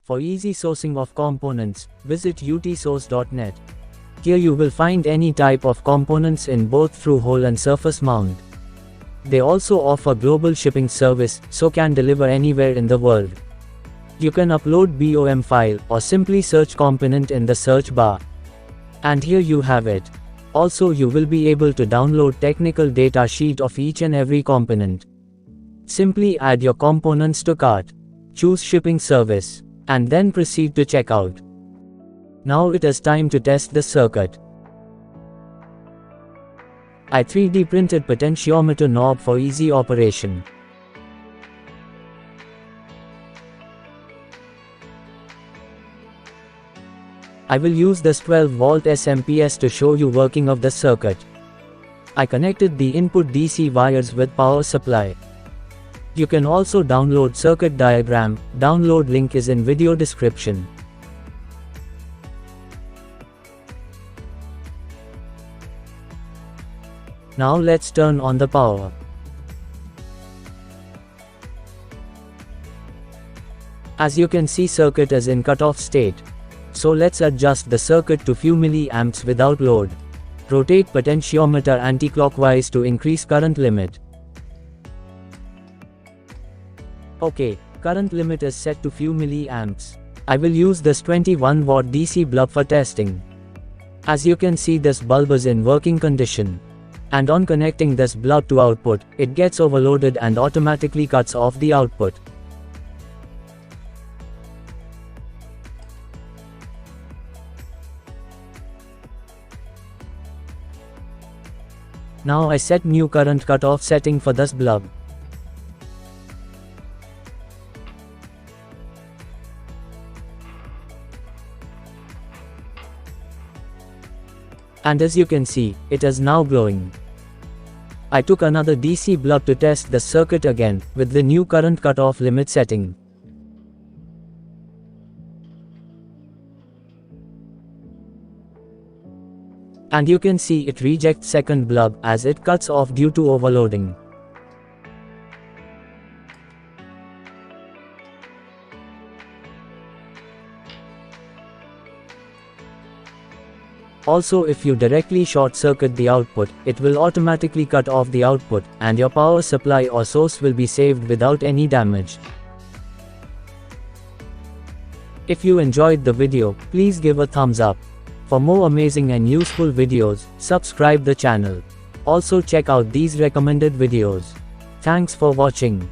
For easy sourcing of components, visit utsource.net. Here you will find any type of components in both through-hole and surface mount. They also offer global shipping service, so can deliver anywhere in the world. You can upload BOM file, or simply search component in the search bar. And here you have it. Also you will be able to download technical data sheet of each and every component. Simply add your components to cart. Choose shipping service. And then proceed to checkout. Now it is time to test the circuit. I 3D printed potentiometer knob for easy operation. I will use this 12-volt SMPS to show you working of the circuit. I connected the input DC wires with power supply. You can also download circuit diagram. Download link is in video description. Now let's turn on the power. As you can see, circuit is in cutoff state. So let's adjust the circuit to few milliamps without load. Rotate potentiometer anti-clockwise to increase current limit. Okay, current limit is set to few milliamps. I will use this 21-watt DC bulb for testing. As you can see, this bulb is in working condition. And on connecting this bulb to output, it gets overloaded and automatically cuts off the output. Now I set new current cutoff setting for this bulb. And as you can see, it is now glowing. I took another DC bulb to test the circuit again, with the new current cutoff limit setting. And you can see it rejects second bulb as it cuts off due to overloading. Also, if you directly short circuit the output, it will automatically cut off the output, and your power supply or source will be saved without any damage. If you enjoyed the video, please give a thumbs up. For more amazing and useful videos, subscribe the channel. Also check out these recommended videos. Thanks for watching.